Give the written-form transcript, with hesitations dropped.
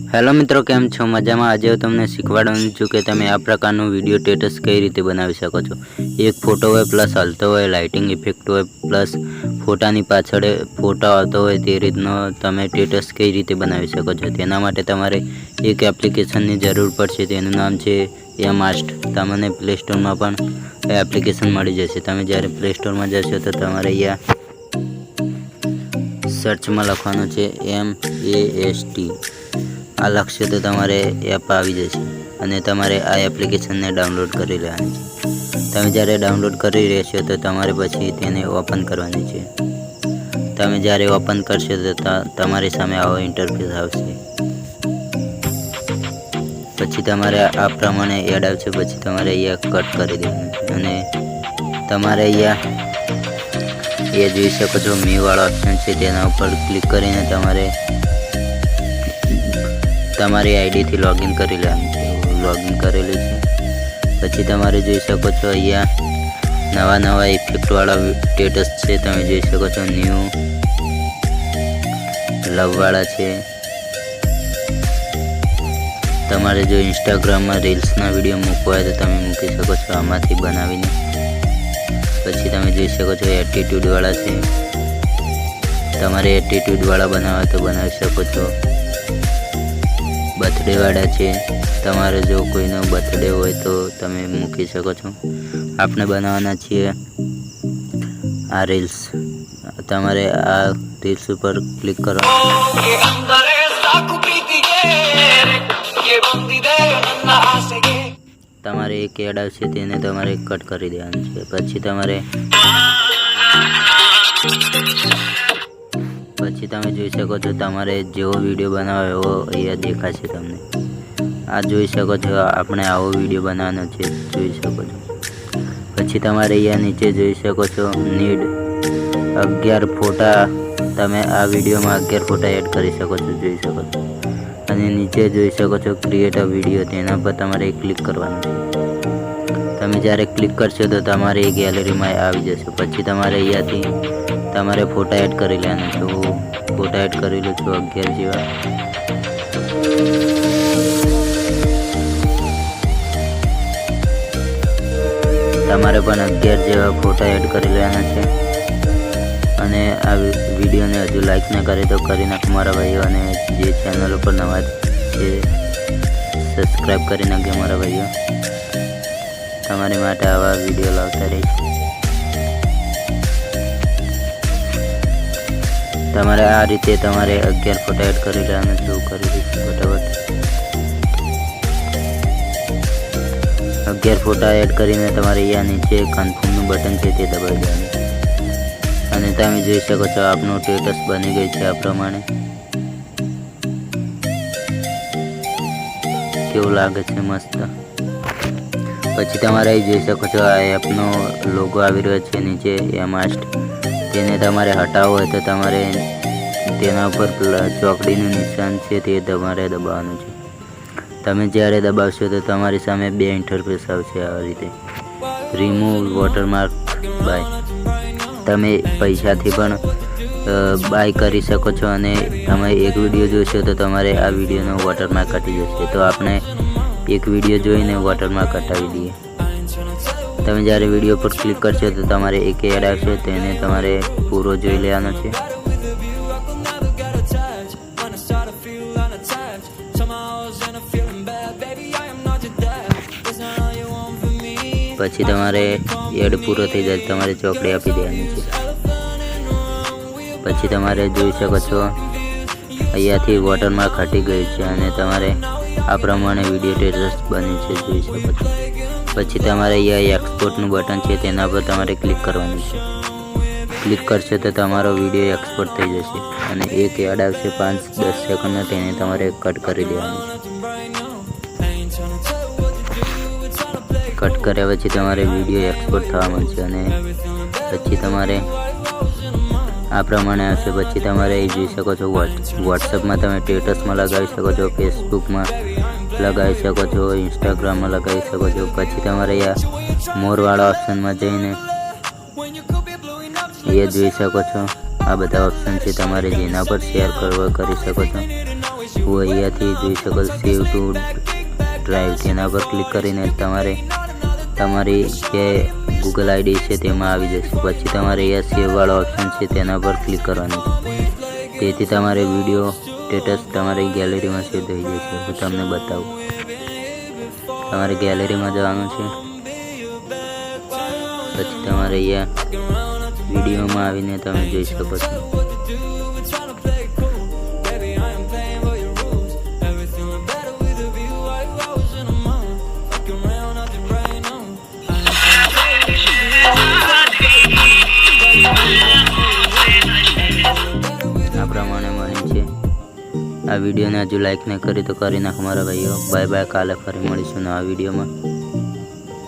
Hello मित्रों, केम छो मजा में। आज तमने शीखवाडवानुं छुं कि तमे आ प्रकारनुं विडियो स्टेटस कई रीते बनावी शको छो। एक फोटो होय प्लस हलतो होय, लाइटिंग इफेक्ट होय प्लस फोटानी पाछळ फोटो आवतो होय, ते रीतनो तमे स्टेटस कई रीते बनावी शको छो। तेना माटे तमारे एक एप्लिकेशननी जरूर पड़शे, तेनुं नाम छे मास्ट। तमने प्ले स्टोर में पण एप्लिकेशन मळी जशे। तमे ज्यारे प्ले स्टोर में जशो तो तमारे अहींया सर्च में लखवानुं छे MAST। आ लक्ष्य तो तमारे एप आई जशे अने तमारे आ एप्लिकेशन ने डाउनलॉड करी लेवानी छे। तमे ज्यारे डाउनलॉड करी लेशो तो तमारे पछी तेने ओपन करवानी छे। तमे ज्यारे ओपन करशो तो तमारी सामे आवो इंटरफेस आवशे। पछी तमारे आ प्रमाणे एड आवशे। पछी तमारे अहींया कट करी देवानुं छे अने तमारे अहींया ए जोई शको छो मी वाळो ऑप्शन छे, तेना उपर क्लिक करीने तमारे तमारी आईडी थी लॉगिन करी लेवानुं छे। लॉगिन करेलुं छे पछी तमारे जोई शको छो अहींया नवा नवा इफेक्ट वाळा स्टेटस छे। तमे जोई शको छो न्यू लव वाळा छे। तमारे जो इंस्टाग्राम में रील्सना विडियो मूकवा होय तो तमे मूकी शको छो आमांथी बनावीने। पछी तमे जोई शको छो एटीट्यूड वाळा छे। तमारे एटीट्यूड वाळा बनावा तो बनावी शको छो। बर्थडे वाळा छे। तमारे जो कोईनो बर्थडे होय तो तमे मूकी शको छो। आपणे बनाववाना छीए आ रील्स। तमारे आ रील्स पर क्लिक करवानुं तमारे एक एड आवशे, तेने तमारे कट करी देवानुं छे। पछी तमे जोई शको छो तमारे जेवो विडियो बनावो एवो अहींया देखाशे तमने। आ जोई शको छो आपणे आवो विडियो बनाववानो छे, जोई शको छो। पछी तमारे अहींया नीचे जोई शको छो नीड 11 फोटा। तमे आ विडियो में 11 फोटा एड करी शको छो, जोई शको छो। अने नीचे जोई शको छो क्रिएट अ विडियो, तेना पर तमारे क्लिक करवानुं छे। तमे ज्यारे क्लिक करशो तो तमारी गैलरी में आवी जशे। पछी तमारे अहींयाथी तमारे फोटा एड करी लेवाना छे। હું फोटा एड करी लूँ छूँ 11 जेवा। तमारे पण 11 जेवा फोटा एड करी लेवाना छे। अने आ विडियो ने हजू लाइक न करे तो करी नाखो मारा भाईओ। अने जे चेनल पर नवा छे सब्सक्राइब करी नाखो मारा भाईओ। तमारी माटे आवा विडियो लावता रहीश। तमारे आ रीते तमारे 11 फोटा एड करी लेवाना छे। करी दईश फटाफट। 11 फोटा एड करीने तमारे अहींया नीचे कन्फर्मनुं बटन छे ते दबावी देवानुं अने तमे जोई शको छो आपनुं स्टेटस बनी गई छे। आ प्रमाणे केवुं लागे छे, मस्त। पछी तमारे અહીં જોઈ શકો છો આ એપનો લોગો આવી રહ્યો છે નીચે માસ્ટ। તેને તમારે હટાવવો હોય તો તમારે તેના ઉપર ચોકડીનું નિશાન છે તે તમારે દબાવવાનું છે। તમે જ્યારે દબાવશો તો તમારી સામે બે ઇન્ટરફેસ આવશે આ રીતે। Remove watermark by. તમે પૈસાથી પણ બાય કરી શકો છો અને તમે એક વિડીયો જોશો તો તમારે આ વિડીયોનો વોટરમાર્ક હટી જશે। તો આપણે एक विडियो जोईने वॉटरमार्क हटावी दीए। तमे ज्यारे विडियो पर क्लिक करशो तो तमारे एक एड आवशे, तेने तमारे पूरो जोई लेवानो छे। पछी तमारे एड पूरो थई जाय तमारे चोकड़ी आपी देवानी छे। पछी तमारे जोई शको छो अहींयाथी वॉटरमार्क हटी गई छे अने तमारे आ प्रमाणे विडियो स्टेटस बनी छे, जोई शको छो। पछी तमारे अहींया एक्सपोर्टनुं बटन छे तेना पर तमारे क्लिक करवानुं छे। क्लिक करशो तो तमारो विडियो एक्सपोर्ट थई जशे अने एक एड आवशे 5-10 सेकंडनो, तेने तमारे कट करी देवानुं छे। कट कर्या पछी तमारे विडियो एक्सपोर्ट थवा मळशे अने पछी तमारे आ प्रमाणे आवशे। पछी तमारे અહીં જોઈ શકો છો વોટ્સએપમાં તમે સ્ટેટસમાં લગાવી શકો છો, ફેસબુકમાં લગાવી શકો છો, ઇન્સ્ટાગ્રામમાં લગાવી શકો છો। પછી તમારે અહીંયા મોરવાળા ઓપ્શનમાં જઈને એ જોઈ શકો છો। આ બધા ઓપ્શન છે તમારે જેના પર શેર કરી શકો છો। હું અહીંયાથી જોઈ શકો સેવ ટુ ડ્રાઈવ તેના પર ક્લિક કરીને તમારી જે ગૂગલ આઈડી છે તેમાં આવી જશે. પછી તમારે અહીંયા સેવ વાળો ઓપ્શન છે તેના પર ક્લિક કરવાનું છે. તેથી તમારે વિડીયો સ્ટેટસ તમારી ગેલેરીમાં સેવ થઈ જશે. હું તમને બતાવું. તમારે ગેલેરીમાં જવાનું છે. પછી તમારે અહીંયા વિડીયોમાં આવીને તમે જોઈ શકો છો. આ પ્રમાણે મળે છે. આ વિડીયોને હજુ લાઈક ન કરી તો કરી નાખો મારા ભાઈઓ. Bye bye. કાલે ફરી મળીશું નવા વિડીયોમાં.